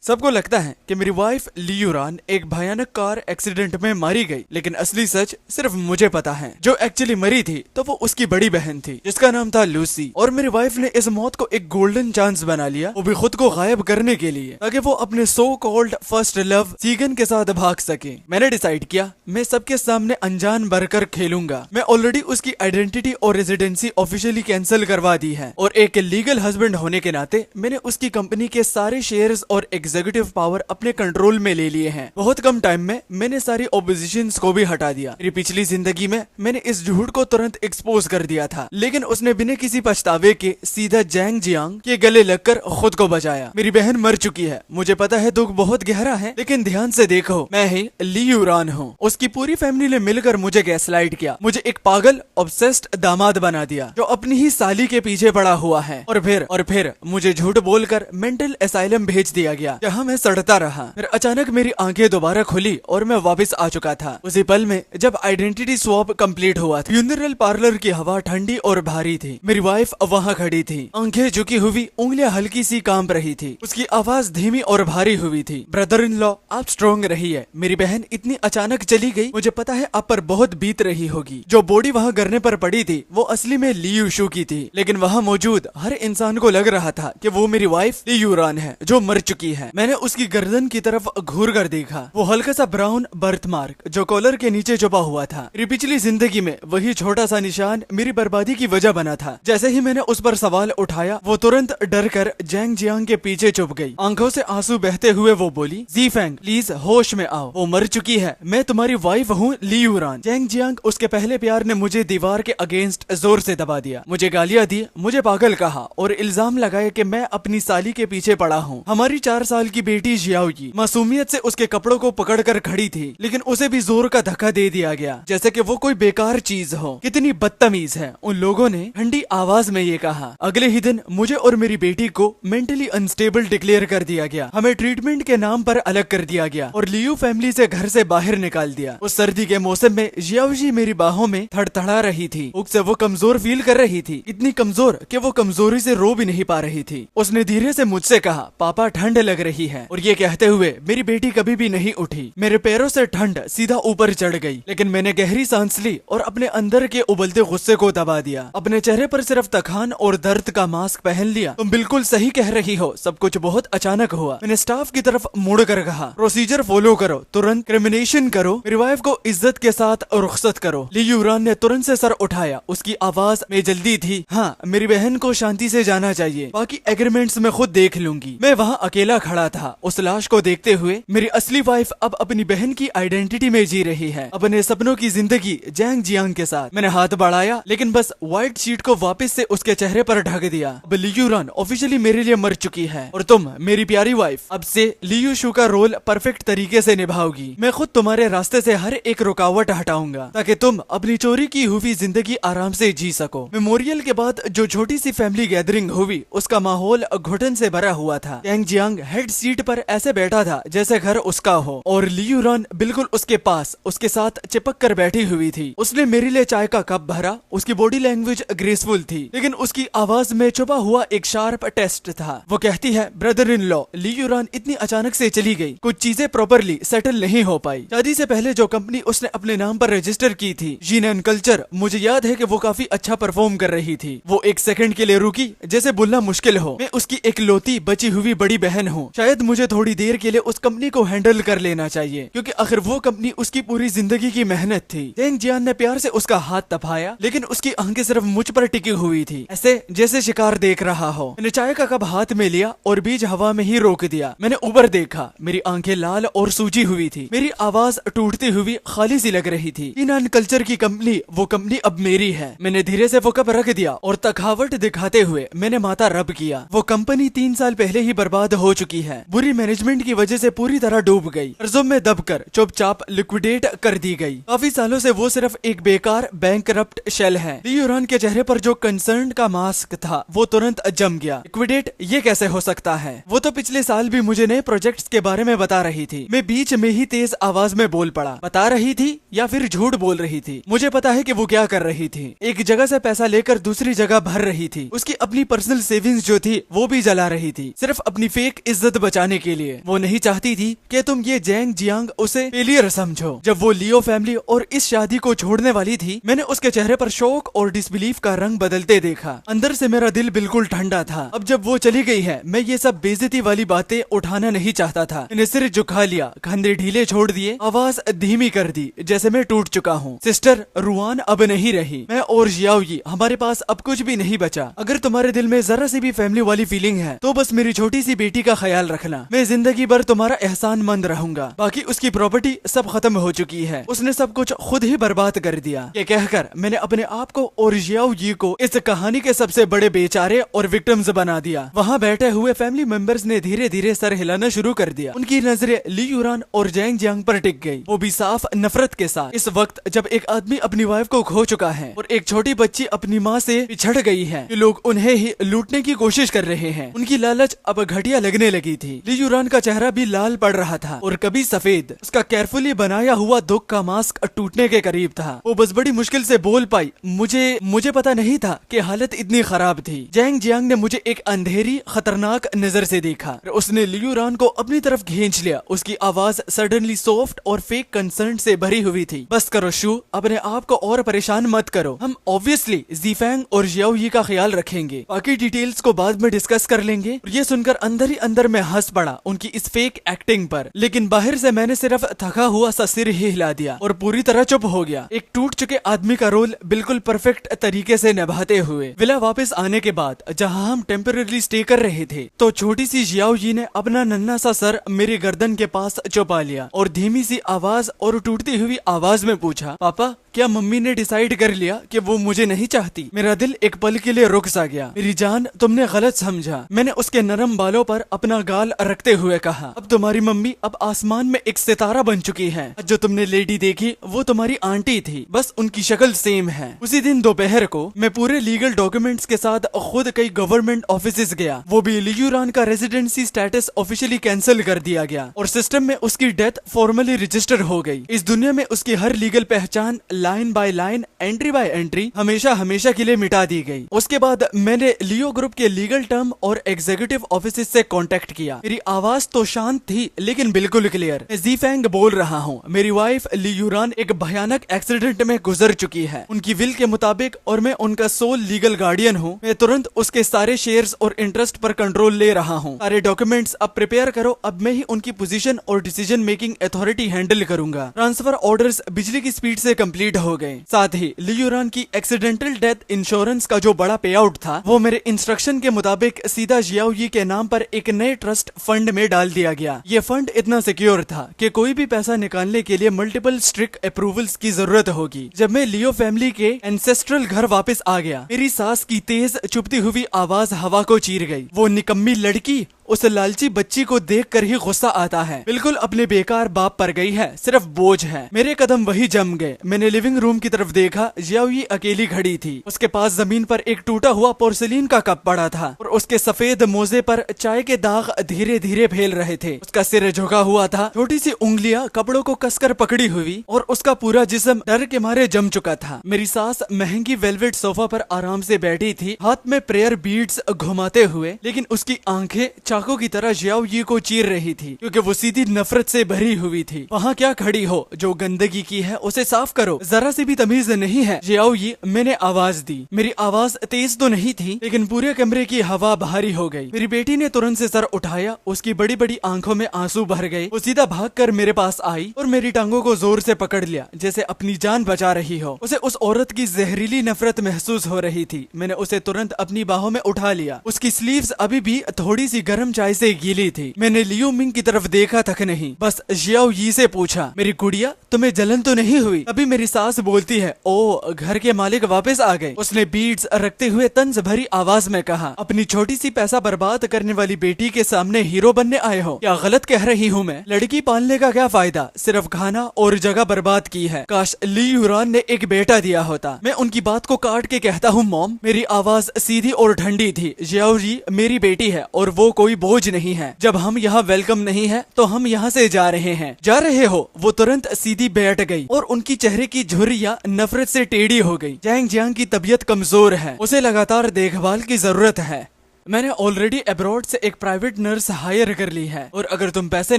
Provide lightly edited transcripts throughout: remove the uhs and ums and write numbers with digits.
सबको लगता है कि मेरी वाइफ लियूरान एक भयानक कार एक्सीडेंट में मारी गई, लेकिन असली सच सिर्फ मुझे पता है। जो एक्चुअली मरी थी तो वो उसकी बड़ी बहन थी जिसका नाम था लूसी, और मेरी वाइफ ने इस मौत को एक गोल्डन चांस बना लिया, वो भी खुद को गायब करने के लिए, ताकि वो अपने सो कॉल्ड फर्स्ट लव सीगन के साथ भाग सके। मैंने डिसाइड किया मैं सबके सामने अनजान बनकर खेलूंगा। मैं ऑलरेडी उसकी आइडेंटिटी और रेजिडेंसी ऑफिशियली कैंसिल करवा दी है, और एक लीगल हस्बैंड होने के नाते मैंने उसकी कंपनी के सारे शेयर्स और एग्जीक्यूटिव पावर अपने कंट्रोल में ले लिए हैं। बहुत कम टाइम में मैंने सारी ऑपोजिशंस को भी हटा दिया। मेरी पिछली जिंदगी में मैंने इस झूठ को तुरंत एक्सपोज कर दिया था, लेकिन उसने बिना किसी पछतावे के सीधा जैंग जियांग के गले लगकर खुद को बचाया। मेरी बहन मर चुकी है, मुझे पता है दुख बहुत गहरा है, लेकिन ध्यान से देखो, मैं ही लियूरान हूँ। उसकी पूरी फैमिली ने मिलकर मुझे गैसलाइट किया, मुझे एक पागल ऑब्सेस्ड दामाद बना दिया जो अपनी ही साली के पीछे पड़ा हुआ है, और फिर मुझे झूठ बोलकर मेंटल असाइलम भेज दिया गया, जहाँ मैं सड़ता रहा। फिर अचानक मेरी आंखें दोबारा खुली और मैं वापस आ चुका था। उसी पल में जब आइडेंटिटी स्वैप कंप्लीट हुआ था। फ्यूनरल पार्लर की हवा ठंडी और भारी थी। मेरी वाइफ वहाँ खड़ी थी, आंखें झुकी हुई, उंगलियां हल्की सी कांप रही थी। उसकी आवाज धीमी और भारी हुई थी। ब्रदर इन लॉ, आप स्ट्रॉन्ग रहिए। मेरी बहन इतनी अचानक चली गई, मुझे पता है आप पर बहुत बीत रही होगी। जो बॉडी वहाँ गिरने पर पड़ी थी वो असली में लियू शू की थी, लेकिन वहाँ मौजूद हर इंसान को लग रहा था कि वो मेरी वाइफ लियूरान है जो मर चुकी है। मैंने उसकी गर्दन की तरफ घूर कर देखा, वो हल्का सा ब्राउन बर्थ मार्क जो कॉलर के नीचे छुपा हुआ था। मेरी पिछली जिंदगी में वही छोटा सा निशान मेरी बर्बादी की वजह बना था। जैसे ही मैंने उस पर सवाल उठाया, वो तुरंत डर कर जैंग जियांग के पीछे छुप गई। आंखों से आंसू बहते हुए वो बोली, जी फैंग प्लीज होश में आओ, वो मर चुकी है, मैं तुम्हारी वाइफ हूँ लियूरान। जैंग जियांग, उसके पहले प्यार ने मुझे दीवार के अगेंस्ट जोर से दबा दिया, मुझे गालियां दी, मुझे पागल कहा और इल्जाम लगाया कि मैं अपनी साली के पीछे पड़ा हूँ। हमारी 4 साल की बेटी जियाओगी मासूमियत से उसके कपड़ों को पकड़कर खड़ी थी, लेकिन उसे भी जोर का धक्का दे दिया गया, जैसे कि वो कोई बेकार चीज हो। कितनी बदतमीज है, उन लोगों ने ठंडी आवाज में ये कहा। अगले ही दिन मुझे और मेरी बेटी को मेंटली अनस्टेबल डिक्लेयर कर दिया गया। हमें ट्रीटमेंट के नाम पर अलग कर दिया गया और लियू फैमिली से घर से बाहर निकाल दिया। उस सर्दी के मौसम में जियाओजी मेरी बाहों में थड़थड़ा रही थी। उससे वो कमजोर फील कर रही थी, इतनी कमजोर कि वो कमजोरी से रो भी नहीं पा रही थी। उसने धीरे से मुझसे कहा, पापा ठंड लग रही है, और ये कहते हुए मेरी बेटी कभी भी नहीं उठी। मेरे पैरों से ठंड सीधा ऊपर चढ़ गई, लेकिन मैंने गहरी सांस ली और अपने अंदर के उबलते गुस्से को दबा दिया। अपने चेहरे पर सिर्फ थकान और दर्द का मास्क पहन लिया। तुम बिल्कुल सही कह रही हो, सब कुछ बहुत अचानक हुआ। मैंने स्टाफ की तरफ मुड़ कर कहा, प्रोसीजर फॉलो करो, तुरंत क्रिमिनेशन करो, मेरी वाइफ को इज्जत के साथ रुखसत करो। लियूरान ने तुरंत से सर उठाया, उसकी आवाज में जल्दी थी। हाँ, मेरी बहन को शांति से जाना चाहिए, बाकी एग्रीमेंट्स में खुद देख लूंगी। मैं वहाँ अकेला खड़ा था, उस लाश को देखते हुए। मेरी असली वाइफ अब अपनी बहन की आइडेंटिटी में जी रही है, अपने सपनों की जिंदगी जैंग जियांग के साथ। मैंने हाथ बढ़ाया, लेकिन बस व्हाइट शीट को वापस से उसके चेहरे पर ढक दिया। अब लियूरान ऑफिशियली मेरे लिए मर चुकी है, और तुम मेरी प्यारी वाइफ अब से लियू शू का रोल परफेक्ट तरीके से निभाओगी। मैं खुद तुम्हारे रास्ते से हर एक रुकावट हटाऊंगा, ताकि तुम अपनी चोरी की हुई जिंदगी आराम से जी सको। मेमोरियल के बाद जो छोटी सी फैमिली गैदरिंग हुई, उसका माहौल घुटन से भरा हुआ था। जैंग जियांग हेड सीट पर ऐसे बैठा था जैसे घर उसका हो, और लियूरान बिल्कुल उसके पास उसके साथ चिपक कर बैठी हुई थी। उसने मेरे लिए चाय का कप भरा। उसकी बॉडी लैंग्वेज ग्रेसफुल थी, लेकिन उसकी आवाज में छुपा हुआ एक शार्प टेस्ट था। वो कहती है, ब्रदर इन लॉ, लियूरान इतनी अचानक से चली गई, कुछ चीजें प्रॉपरली सेटल नहीं हो पाई। शादी से पहले जो कंपनी उसने अपने नाम पर रजिस्टर की थी, जीनन कल्चर, मुझे याद है कि वो काफी अच्छा परफॉर्म कर रही थी। वो एक सेकंड के लिए रुकी, जैसे बोलना मुश्किल हो। मैं उसकी इकलौती बची हुई बड़ी बहन हूँ, शायद मुझे थोड़ी देर के लिए उस कंपनी को हैंडल कर लेना चाहिए, क्योंकि आखिर वो कंपनी उसकी पूरी जिंदगी की मेहनत थी। जैंग जियांग ने प्यार से उसका हाथ तपाया, लेकिन उसकी आंखें सिर्फ मुझ पर टिकी हुई थी, ऐसे जैसे शिकार देख रहा हो। मैंने चाय का कप हाथ में लिया और बीच हवा में ही रोक दिया। मैंने ऊपर देखा, मेरी आंखें लाल और सूजी हुई थी, मेरी आवाज टूटती हुई खाली सी लग रही थी। जीनन कल्चर की कंपनी, वो कंपनी अब मेरी है। मैंने धीरे से वो कप रख दिया और तखावट दिखाते हुए मैंने माथा रब किया। वो कंपनी 3 साल पहले ही बर्बाद हो चुकी है, बुरी मैनेजमेंट की वजह से पूरी तरह डूब गई, कर्जों में दबकर चुपचाप लिक्विडेट कर दी गई। काफी सालों से वो सिर्फ एक बेकार बैंकरप्ट शेल है। लियूरान के चेहरे पर जो कंसर्न का मास्क था वो तुरंत जम गया। लिक्विडेट ये कैसे हो सकता है? वो तो पिछले साल भी मुझे नए प्रोजेक्ट्स के बारे में बता रही थी। मैं बीच में ही तेज आवाज में बोल पड़ा, बता रही थी या फिर झूठ बोल रही थी? मुझे पता है कि वो क्या कर रही थी। एक जगह से पैसा लेकर दूसरी जगह भर रही थी। उसकी अपनी पर्सनल सेविंग्स जो थी वो भी जला रही थी, सिर्फ अपनी फेक इज्जत इज्जत बचाने के लिए। वो नहीं चाहती थी कि तुम ये जैंग जियांग उसे फेलियर समझो। जब वो लियो फैमिली और इस शादी को छोड़ने वाली थी, मैंने उसके चेहरे पर शौक और डिसबिलीफ का रंग बदलते देखा। अंदर से मेरा दिल बिल्कुल ठंडा था। अब जब वो चली गई है, मैं ये सब बेइज्जती वाली बातें उठाना नहीं चाहता था। मैंने सिर झुका लिया, कंधे ढीले छोड़ दिए, आवाज धीमी कर दी, जैसे मैं टूट चुका हूँ। सिस्टर, रुआन अब नहीं रही। मैं और जियाओयी, हमारे पास अब कुछ भी नहीं बचा। अगर तुम्हारे दिल में जरा सी भी फैमिली वाली फीलिंग है तो बस मेरी छोटी सी बेटी का ख्याल रखना। मैं जिंदगी भर तुम्हारा एहसानमंद रहूंगा। बाकी उसकी प्रॉपर्टी सब खत्म हो चुकी है, उसने सब कुछ खुद ही बर्बाद कर दिया। ये कहकर मैंने अपने आप को और जियाओयी को इस कहानी के सबसे बड़े बेचारे और विक्टिम्स बना दिया। वहाँ बैठे हुए फैमिली मेंबर्स ने धीरे धीरे सर हिलाना शुरू कर दिया। उनकी नजरें ली यूरान और जैंग जियांग पर टिक गई, वो भी साफ नफरत के साथ। इस वक्त जब एक आदमी अपनी वाइफ को खो चुका है और एक छोटी बच्ची अपनी माँ से पिछड़ गई है, ये लोग उन्हें ही लूटने की कोशिश कर रहे हैं। उनकी लालच अब घटिया लगने लगी थी। ली यूरान का चेहरा भी लाल पड़ रहा था और कभी सफेद। उसका केयरफुली बनाया हुआ दुख का मास्क टूटने के करीब था। वो बस बड़ी मुश्किल से बोल पाई, मुझे पता नहीं था कि हालत इतनी खराब थी। जैंग जियांग ने मुझे एक अंधेरी खतरनाक नजर से देखा। उसने ली यूरान को अपनी तरफ खींच लिया। उसकी आवाज सडनली सॉफ्ट और फेक कंसर्न से भरी हुई थी। बस करो शू, अपने आप को और परेशान मत करो। हम ऑब्वियसली ज़ीफेंग और जियाओयी का ख्याल रखेंगे। बाकी डिटेल्स को बाद में डिस्कस कर लेंगे। ये सुनकर अंदर ही अंदर मैं हंस पड़ा उनकी इस फेक एक्टिंग पर, लेकिन बाहर से मैंने सिर्फ थका हुआ सा सिर ही हिला दिया और पूरी तरह चुप हो गया। एक टूट चुके आदमी का रोल बिल्कुल परफेक्ट तरीके से निभाते हुए। विला वापस आने के बाद जहाँ हम टेम्पररी स्टे कर रहे थे, तो छोटी सी जियाओयी ने अपना नन्हा सा सर मेरी गर्दन के पास छुपा लिया और धीमी सी आवाज और टूटती हुई आवाज में पूछा, पापा क्या मम्मी ने डिसाइड कर लिया कि वो मुझे नहीं चाहती? मेरा दिल एक पल के लिए रुक सा गया। मेरी जान, तुमने गलत समझा। मैंने उसके नरम बालों पर अपना गाल रखते हुए कहा, अब तुम्हारी मम्मी अब आसमान में एक सितारा बन चुकी है। जो तुमने लेडी देखी वो तुम्हारी आंटी थी, बस उनकी शक्ल सेम है। उसी दिन दोपहर को मैं पूरे लीगल डॉक्यूमेंट्स के साथ खुद कई गवर्नमेंट ऑफिस गया। वो भी ली यूरान का रेजिडेंसी स्टेटस ऑफिशियली कैंसिल कर दिया गया और सिस्टम में उसकी डेथ फॉर्मली रजिस्टर हो गई। इस दुनिया में उसकी हर लीगल पहचान line by line, entry by entry हमेशा हमेशा के लिए मिटा दी गई। उसके बाद मैंने लियो ग्रुप के लीगल टर्म और एग्जीक्यूटिव ऑफिस से कांटेक्ट किया। मेरी आवाज तो शांत थी लेकिन बिल्कुल क्लियर। मैं ज़ीफेंग बोल रहा हूँ। मेरी वाइफ ली यूरान एक भयानक एक्सीडेंट में गुजर चुकी है उनकी विल के मुताबिक, और मैं उनका सोल लीगल गार्डियन हूँ। मैं तुरंत उसके सारे शेयर्स और इंटरेस्ट पर कंट्रोल ले रहा हूँ। सारे डॉक्यूमेंट्स अब प्रिपेयर करो। अब मैं ही उनकी पोजीशन और डिसीजन मेकिंग अथॉरिटी हैंडल करूंगा। ट्रांसफर ऑर्डर्स बिजली की स्पीड से कंप्लीट हो गए। साथ ही ली यूरान की एक्सीडेंटल डेथ इंश्योरेंस का जो बड़ा पे आउट था, वो मेरे इंस्ट्रक्शन के मुताबिक सीधा जियाओयी के नाम पर एक नए ट्रस्ट फंड में डाल दिया गया। ये फंड इतना सिक्योर था कि कोई भी पैसा निकालने के लिए मल्टीपल स्ट्रिक्ट अप्रूवल्स की जरूरत होगी। जब मैं लियो फैमिली के एंसेस्ट्रल घर वापस आ गया, मेरी सास की तेज चुभती हुई आवाज हवा को चीर गई। वो निकम्मी लड़की उस लालची बच्ची को देखकर ही गुस्सा आता है। बिल्कुल अपने बेकार बाप पर गई है, सिर्फ बोझ है। मेरे कदम वही जम गए। मैंने लिविंग रूम की तरफ देखा। जियाओयी अकेली खड़ी थी। उसके पास जमीन पर एक टूटा हुआ पोर्सिलीन का कप पड़ा था और उसके सफेद मोजे पर चाय के दाग धीरे धीरे फैल रहे थे। उसका सिर झुका हुआ था, छोटी सी उंगलियां कपड़ों को कसकर पकड़ी हुई, और उसका पूरा जिस्म डर के मारे जम चुका था। मेरी सास महंगी वेलवेट सोफा पर आराम से बैठी थी, हाथ में प्रेयर बीड्स घुमाते हुए, लेकिन उसकी आंखें चाकू की तरह जियाओयी को चीर रही थी, क्योंकि वो सीधी नफरत से भरी हुई थी। वहाँ क्या खड़ी हो? जो गंदगी की है उसे साफ करो, जरा सी भी तमीज नहीं है जियाओयी। मैंने आवाज दी। मेरी आवाज तेज तो नहीं थी, लेकिन पूरे कमरे की हवा भारी हो गई। मेरी बेटी ने तुरंत से सर उठाया। उसकी बड़ी बड़ी आंखों में आंसू भर गए। वो सीधा भागकर मेरे पास आई और मेरी टांगों को जोर से पकड़ लिया, जैसे अपनी जान बचा रही हो। उसे उस औरत की जहरीली नफरत महसूस हो रही थी। मैंने उसे तुरंत अपनी बाहों में उठा लिया। उसकी स्लीव्स अभी भी थोड़ी सी गर्म चाय से गीली थी। मैंने लियो मिंग की तरफ देखा तक नहीं, बस जियाओयी से पूछा, मेरी गुड़िया तुम्हें जलन तो नहीं हुई? अभी मेरी सास बोलती है, ओ घर के मालिक वापस आ गए। उसने बीड्स रखते हुए तंज भरी आवाज में कहा, अपनी छोटी सी पैसा बर्बाद करने वाली बेटी के सामने हीरो बनने आए हो? क्या गलत कह रही हूँ मैं? लड़की पालने का क्या फायदा? सिर्फ खाना और जगह बर्बाद की है। काश ली यूरान ने एक बेटा दिया होता। मैं उनकी बात को काट के कहता हूँ, मॉम। मेरी आवाज सीधी और ठंडी थी। जियाओयी मेरी बेटी है और वो कोई बोझ नहीं है। जब हम यहाँ वेलकम नहीं है तो हम यहाँ से जा रहे हैं। जा रहे हो? वो तुरंत सीधी बैठ गई और उनकी चेहरे की झुर्रियां नफरत से टेढ़ी हो गई। जैंग जियांग की तबीयत कमजोर है, उसे लगातार देखभाल की जरूरत है। मैंने ऑलरेडी अब्रॉड से एक प्राइवेट नर्स हायर कर ली है, और अगर तुम पैसे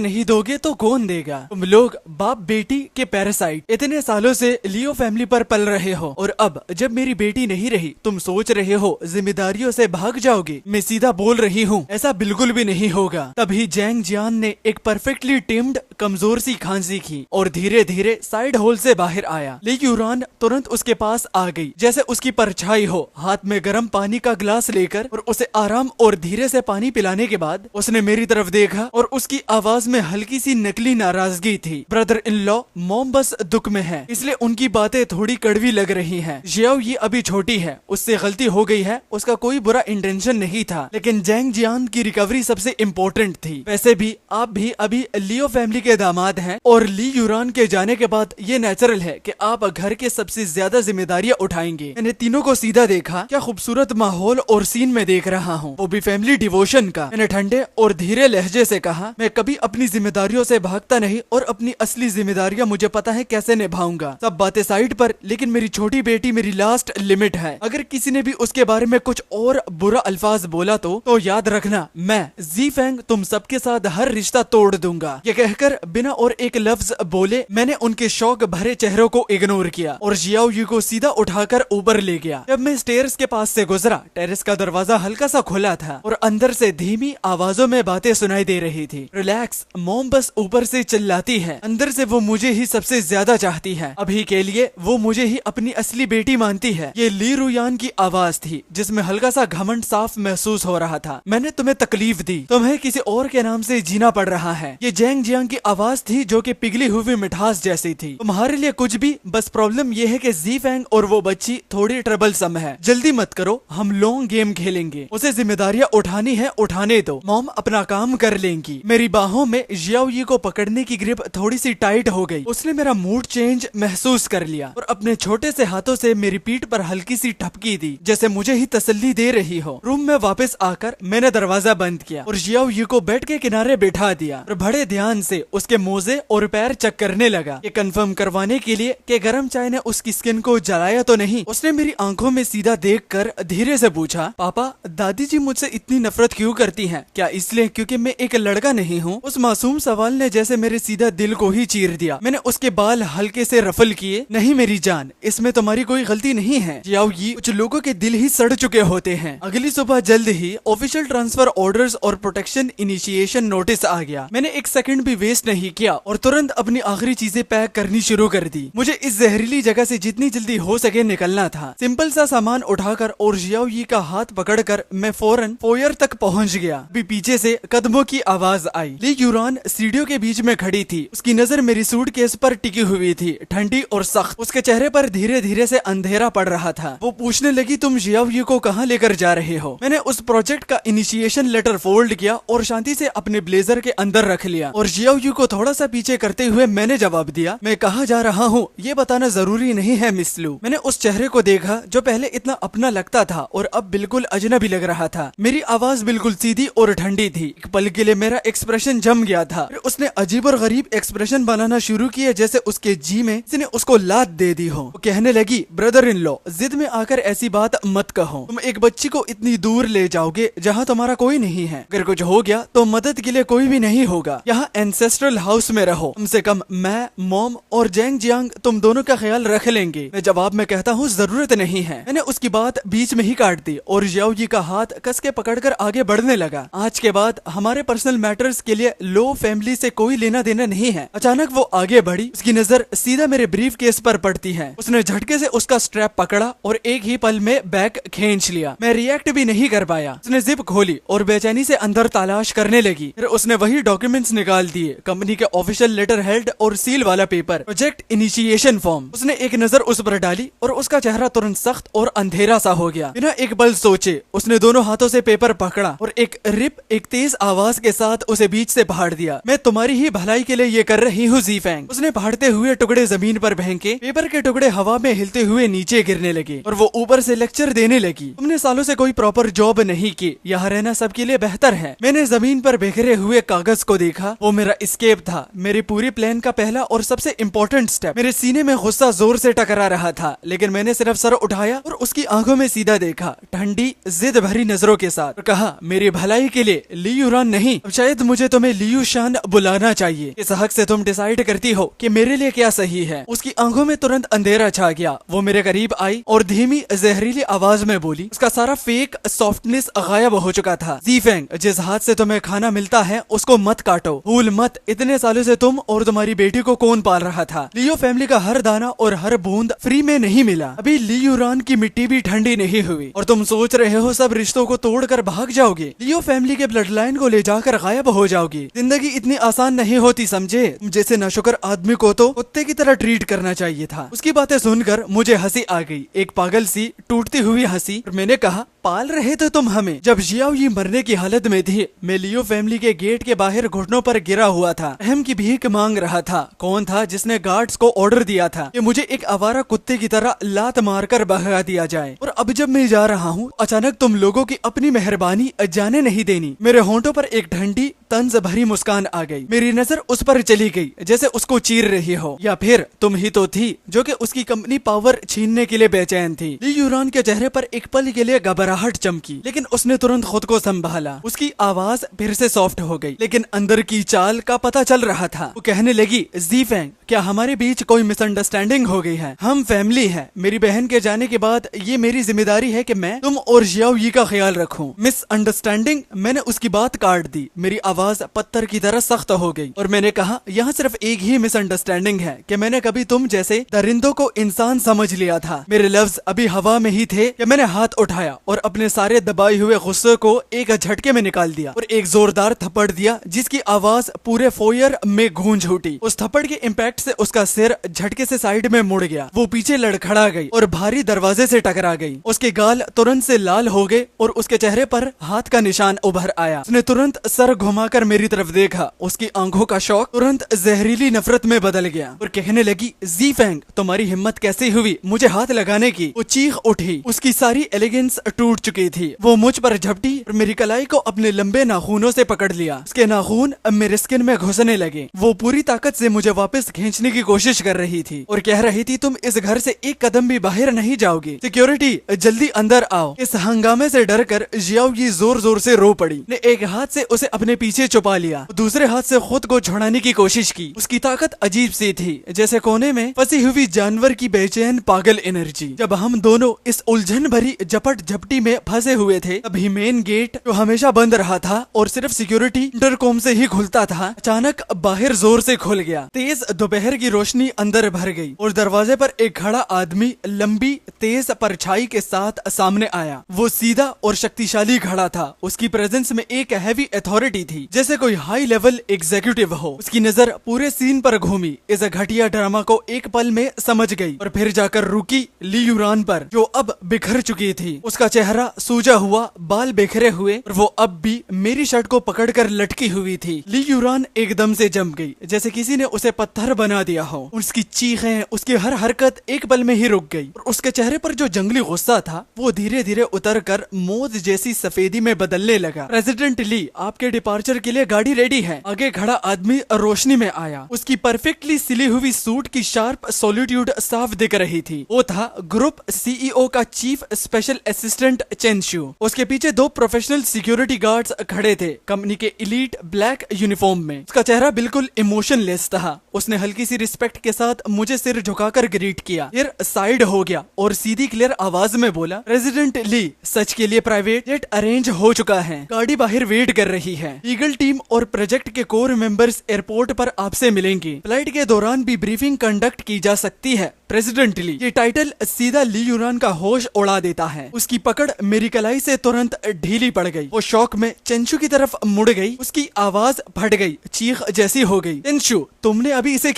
नहीं दोगे तो कौन देगा? तुम लोग बाप बेटी के पैरासाइट इतने सालों से लियो फैमिली पर पल रहे हो, और अब जब मेरी बेटी नहीं रही तुम सोच रहे हो जिम्मेदारियों से भाग जाओगे। मैं सीधा बोल रही हूँ, ऐसा बिल्कुल भी नहीं होगा। तभी जैंग जियान ने एक परफेक्टली टिम्ड कमजोर सी खांसी की और धीरे धीरे साइड होल से बाहर आया। ली यूरान तुरंत उसके पास आ गई जैसे उसकी परछाई हो, हाथ में गर्म पानी का ग्लास लेकर, और उसे आराम और धीरे से पानी पिलाने के बाद उसने मेरी तरफ देखा और उसकी आवाज में हल्की सी नकली नाराजगी थी। ब्रदर इन लॉ, मॉम बस दुख में है, इसलिए उनकी बातें थोड़ी कड़वी लग रही हैं। जियाओ ये अभी छोटी है, उससे गलती हो गई है, उसका कोई बुरा इंटेंशन नहीं था, लेकिन जैंग जियान की रिकवरी सबसे इम्पोर्टेंट थी। वैसे भी आप भी अभी लियो फैमिली के दामाद हैं, और ली यूरान के जाने के बाद ये नेचुरल है कि आप घर के सबसे ज्यादा जिम्मेदारियां उठाएंगे। मैंने तीनों को सीधा देखा, क्या खूबसूरत माहौल और सीन में देख रहा हूँ, वो भी फैमिली डिवोशन का। मैंने ठंडे और धीरे लहजे से कहा, मैं कभी अपनी जिम्मेदारियों से भागता नहीं, और अपनी असली जिम्मेदारियां मुझे पता है कैसे निभाऊंगा। सब बातें साइड पर, लेकिन मेरी छोटी बेटी मेरी लास्ट लिमिट है। अगर किसी ने भी उसके बारे में कुछ और बुरा अल्फाज बोला तो याद रखना, मैं ज़ीफेंग तुम सबके साथ हर रिश्ता तोड़ दूंगा। ये कहकर बिना और एक लफ्ज बोले मैंने उनके शौक भरे चेहरों को इग्नोर किया और जियाओ यू को सीधा उठाकर ऊपर ले गया। जब मैं स्टेयर्स के पास से गुजरा, टेरेस का दरवाजा हल्का सा खुला था और अंदर से धीमी आवाजों में बातें सुनाई दे रही थी। रिलैक्स, मॉम बस ऊपर से चिल्लाती है, अंदर से वो मुझे ही सबसे ज्यादा चाहती है। अभी के लिए वो मुझे ही अपनी असली बेटी मानती है। ये ली रुयान की आवाज थी जिसमें हल्का सा घमंड साफ महसूस हो रहा था। मैंने तुम्हें तकलीफ दी, तुम्हें किसी और के नाम से जीना पड़ रहा है। ये जैंग जियांग की आवाज थी जो कि पिघली हुई मिठास जैसी थी। तुम्हारे लिए कुछ भी, बस प्रॉब्लम ये है कि ज़ीफेंग और वो बच्ची थोड़ी ट्रबलसम है। जल्दी मत करो, हम लॉन्ग गेम खेलेंगे। उसे जिम्मेदारियां उठानी है, उठाने दो, मॉम अपना काम कर लेंगी। मेरी बाहों में जियाओ यी को पकड़ने की ग्रिप थोड़ी सी टाइट हो गई। उसने मेरा मूड चेंज महसूस कर लिया और अपने छोटे से हाथों से मेरी पीठ पर हल्की सी ठपकी दी, जैसे मुझे ही तसल्ली दे रही हो। रूम में वापस आकर मैंने दरवाजा बंद किया और जियाओ यी को बेड के किनारे बैठा दिया और बड़े ध्यान से उसके मोजे और पैर चेक करने लगा, ये कंफर्म करवाने के लिए कि गर्म चाय ने उसकी स्किन को जलाया तो नहीं। उसने मेरी आंखों में सीधा देखकर धीरे से पूछा, पापा दादी जी मुझसे इतनी नफरत क्यों करती हैं? क्या इसलिए क्योंकि मैं एक लड़का नहीं हूँ? उस मासूम सवाल ने जैसे मेरे सीधा दिल को ही चीर दिया। मैंने उसके बाल हल्के से रफल किए। नहीं मेरी जान, इसमें तुम्हारी कोई गलती नहीं है। जियाओ यी, कुछ लोगों के दिल ही सड़ चुके होते हैं। अगली सुबह जल्द ही ऑफिशियल ट्रांसफर ऑर्डर्स और प्रोटेक्शन इनिशिएशन नोटिस आ गया। मैंने एक सेकंड भी वेस्ट नहीं किया और तुरंत अपनी आखिरी चीजें पैक करनी शुरू कर दी। मुझे इस जहरीली जगह से जितनी जल्दी हो सके निकलना था। सिंपल सा सामान उठाकर और जियाओ यी का हाथ पकड़कर मैं फौरन फोयर तक पहुंच गया। भी पीछे से कदमों की आवाज आई। ली यूरान सीढ़ियों के बीच में खड़ी थी। उसकी नजर मेरी सूटकेस पर टिकी हुई थी, ठंडी और सख्त। उसके चेहरे पर धीरे धीरे से अंधेरा पड़ रहा था। वो पूछने लगी, तुम जियाओ यी को कहाँ लेकर जा रहे हो? मैंने उस प्रोजेक्ट का इनिशिएशन लेटर फोल्ड किया और शांति से अपने ब्लेजर के अंदर रख लिया और जियाओ यी को थोड़ा सा पीछे करते हुए मैंने जवाब दिया, मैं कहाँ जा रहा हूँ ये बताना जरूरी नहीं है मिस लू। मैंने उस चेहरे को देखा जो पहले इतना अपना लगता था और अब बिल्कुल अजनबी लग रहा था। मेरी आवाज बिल्कुल सीधी और ठंडी थी। एक पल के लिए मेरा एक्सप्रेशन जम गया था। फिर उसने अजीब और गरीब एक्सप्रेशन बनाना शुरू किया जैसे उसके जी में किसी ने उसको लात दे दी हो। वो कहने लगी, ब्रदर इन लॉ, जिद में आकर ऐसी बात मत कहो। तुम एक बच्ची को इतनी दूर ले जाओगे जहाँ तुम्हारा कोई नहीं है। अगर कुछ हो गया तो मदद के लिए कोई भी नहीं होगा। यहाँ एंसेस्ट्रल हाउस में रहो। कम से कम मैं, मॉम और जैंग जियांग तुम दोनों का ख्याल रख लेंगे। मैं जवाब में कहता हूँ जरूरत नहीं है। मैंने उसकी बात बीच में ही काट दी और जियाओ यी का हाथ कस के पकड़कर आगे बढ़ने लगा। आज के बाद हमारे पर्सनल मैटर्स के लिए लो फैमिली से कोई लेना देना नहीं है। अचानक वो आगे बढ़ी। उसकी नजर सीधा मेरे ब्रीफ केस पर पड़ती है। उसने झटके से उसका स्ट्रैप पकड़ा और एक ही पल में बैग खींच लिया। मैं रिएक्ट भी नहीं कर पाया। उसने जिप खोली और बेचैनी से अंदर तलाश करने लगी। फिर उसने वही डॉक्यूमेंट्स निकाल दिए, कंपनी के ऑफिशियल लेटर हेड और सील वाला पेपर, प्रोजेक्ट इनिशिएशन फॉर्म। उसने एक नजर उस पर डाली और उसका चेहरा तुरंत सख्त और अंधेरा सा हो गया। बिना एक पल सोचे उसने दोनों हाथों से पेपर पकड़ा और एक तेज आवाज के साथ उसे बीच से फाड़ दिया। मैं तुम्हारी ही भलाई के लिए ये कर रही हूँ ज़ीफेंग। उसने फाड़ते हुए टुकड़े जमीन पर फेंके। पेपर के टुकड़े हवा में हिलते हुए नीचे गिरने लगे और वो ऊपर से लेक्चर देने लगी। तुमने सालों से कोई प्रॉपर जॉब नहीं की, यहाँ रहना सबके लिए बेहतर है। मैंने जमीन पर बिखरे हुए कागज को देखा। वो मेरा एस्केप था, मेरी पूरी प्लान का पहला और सबसे इम्पोर्टेंट स्टेप। मेरे सीने में गुस्सा जोर से टकरा रहा था, लेकिन मैंने सिर्फ सर उठाया और उसकी आंखों में सीधा देखा। ठंडी जिद भरी नजरों के साथ और कहा, मेरी भलाई के लिए ली यूरान नहीं, अब शायद मुझे तुम्हें लियू शान बुलाना चाहिए। इस हक से तुम डिसाइड करती हो कि मेरे लिए क्या सही है। उसकी आंखों में तुरंत अंधेरा छा गया। वो मेरे करीब आई और धीमी जहरीली आवाज में बोली। उसका सारा फेक सॉफ्टनेस गायब हो चुका था। ज़ीफेंग, जिस हाथ से तुम्हें खाना मिलता है उसको मत काटो, भूल मत, इतने सालों से तुम और तुम्हारी बेटी को कौन पाल रहा था। लियो फैमिली का हर दाना और हर बूंद फ्री में नहीं मिला। अभी ली यूरान की मिट्टी भी ठंडी नहीं हुई और तुम सोच रहे हो सब रिश्तों को तोड़कर भाग जाओगे, लियो फैमिली के ब्लड लाइन को ले जाकर गायब हो जाओगे। जिंदगी इतनी आसान नहीं होती समझे। जैसे नाशुक्र आदमी को तो कुत्ते की तरह ट्रीट करना चाहिए था। उसकी बातें सुनकर मुझे हंसी आ गई, एक पागल सी टूटती हुई हंसी। मैंने कहा, पाल रहे थे तुम हमें। जब जियाओ ये मरने की हालत में थी, मैं लियो फैमिली के गेट के बाहर घुटनों पर गिरा हुआ था, रहम की भीख मांग रहा था। कौन था जिसने गार्ड्स को ऑर्डर दिया था कि मुझे एक आवारा कुत्ते की तरह लात मारकर भगा दिया जाए। और अब जब मैं जा रहा हूँ, अचानक तुम लोगों की अपनी मेहरबानी जाने नहीं देनी। मेरे होंठों पर एक ठंडी तंज भरी मुस्कान आ गई। मेरी नजर उस पर चली गई जैसे उसको चीर रही हो, या फिर तुम ही तो थी जो कि उसकी कंपनी पावर छीनने के लिए बेचैन थी। ली यूरान के चेहरे पर एक पल के लिए घबराहट चमकी, लेकिन उसने तुरंत खुद को संभाला। उसकी आवाज फिर से सॉफ्ट हो गई, लेकिन अंदर की चाल का पता चल रहा था। वो कहने लगी, ज़ीफेंग, क्या हमारे बीच कोई मिसअंडरस्टैंडिंग हो गई है? हम फैमिली हैं। मेरी बहन के जाने के बाद ये मेरी जिम्मेदारी है कि मैं तुम और जियाओ यी का ख्याल रखूं। मिसअंडरस्टैंडिंग? मैंने उसकी बात काट दी। मेरी आवाज पत्थर की तरह सख्त हो गई और मैंने कहा, यहाँ सिर्फ एक ही मिसअंडरस्टैंडिंग है कि मैंने कभी तुम जैसे दरिंदों को इंसान समझ लिया था। मेरे लफ्ज अभी हवा में ही थे कि मैंने हाथ उठाया और अपने सारे दबाए हुए गुस्से को एक झटके में निकाल दिया और एक जोरदार थप्पड़ दिया जिसकी आवाज पूरे फोयर में गूंज उठी। उस थप्पड़ के इम्पैक्ट से उसका सिर झटके से साइड में मुड़ गया। वो पीछे लड़खड़ा गई और भारी दरवाजे से टकरा गई। उसके गाल तुरंत से लाल हो गए और उसके चेहरे पर हाथ का निशान उभर आया। उसने तुरंत सर घुमाकर मेरी तरफ देखा। उसकी आंखों का शौक तुरंत जहरीली नफरत में बदल गया और कहने लगी, ज़ीफेंग, तुम्हारी हिम्मत कैसे हुई मुझे हाथ लगाने की? वो चीख उठी। उसकी सारी एलिगेंस टूट चुकी थी। वो मुझ पर झपटी और मेरी कलाई को अपने लंबे नाखूनों से पकड़ लिया। उसके नाखून अब मेरे स्किन में घुसने लगे। वो पूरी ताकत से मुझे वापस खींचने की कोशिश कर रही थी और कह रही थी, तुम इस घर से एक कदम भी बाहर नहीं जाओगे। सिक्योरिटी, जल्दी अंदर आओ। इस हंगामे से डरकर जियाओ यी जोर जोर से रो पड़ी। ने एक हाथ से उसे अपने पीछे छुपा लिया, दूसरे हाथ से खुद को छुड़ाने की कोशिश की। उसकी ताकत अजीब सी थी, जैसे कोने में फंसी हुई जानवर की बेचैन पागल एनर्जी। जब हम दोनों इस उलझन भरी झपट झपटी में फंसे हुए थे, तभी मेन गेट जो हमेशा बंद रहा था और सिर्फ सिक्योरिटी इंटरकॉम से ही खुलता था, अचानक बाहर जोर से खुल गया। तेज दोपहर की रोशनी अंदर भर गई और दरवाजे पर एक खड़ा आदमी लंबी तेज परछाई के साथ सामने आया। वो सीधा और शक्तिशाली खड़ा था। उसकी प्रेजेंस में एक हैवी अथॉरिटी थी, जैसे कोई हाई लेवल एग्जीक्यूटिव हो। उसकी नजर पूरे सीन पर घूमी, इस घटिया ड्रामा को एक पल में समझ गई और फिर जाकर रुकी ली यूरान पर, जो अब बिखर चुकी थी। उसका चेहरा सूजा हुआ, बाल बिखरे हुए और वो अब भी मेरी शर्ट को पकड़कर लटकी हुई थी। ली यूरान एकदम से जम गई, जैसे किसी ने उसे पत्थर बना दिया हो। उसकी चीखें, उसकी हर हरकत एक पल में ही रुक गई और उसके चेहरे पर जो जंगली गुस्सा था वो धीरे धीरे उतर कर मौत जैसी सफेदी में बदलने लगा। प्रेसिडेंट ली, आपके डिपार्चर के लिए गाड़ी रेडी है। आगे खड़ा आदमी रोशनी में आया। उसकी परफेक्टली सिली हुई सूट की शार्प सॉलिट्यूड साफ दिख रही थी। वो था ग्रुप सीईओ का चीफ स्पेशल असिस्टेंट चेन शू। उसके पीछे दो प्रोफेशनल सिक्योरिटी गार्ड्स खड़े थे, कंपनी के इलीट ब्लैक यूनिफॉर्म में। उसका चेहरा बिल्कुल इमोशनलेस था। उसने हल्की सी रिस्पेक्ट के साथ मुझे सिर झुकाकर ग्रीट किया, फिर साइड हो गया और सीधी क्लियर आवाज में बोला, प्रेसिडेंट ली, सच के लिए प्राइवेट जेट अरेंज हो चुका है। गाड़ी बाहर वेट कर रही है। लीगल टीम और प्रोजेक्ट के कोर मेंबर्स एयरपोर्ट पर आपसे मिलेंगे। फ्लाइट के दौरान भी ब्रीफिंग कंडक्ट की जा सकती है। प्रेसिडेंट ली, ये टाइटल सीधा ली यूरान का होश उड़ा देता है। उसकी पकड़ मेरी कलाई से तुरंत ढीली पड़ गई। वो शौक में चेंशू की तरफ मुड़ गई। उसकी आवाज फट गई, चीख जैसी हो गई। चेंशू, तुमने अभी इसे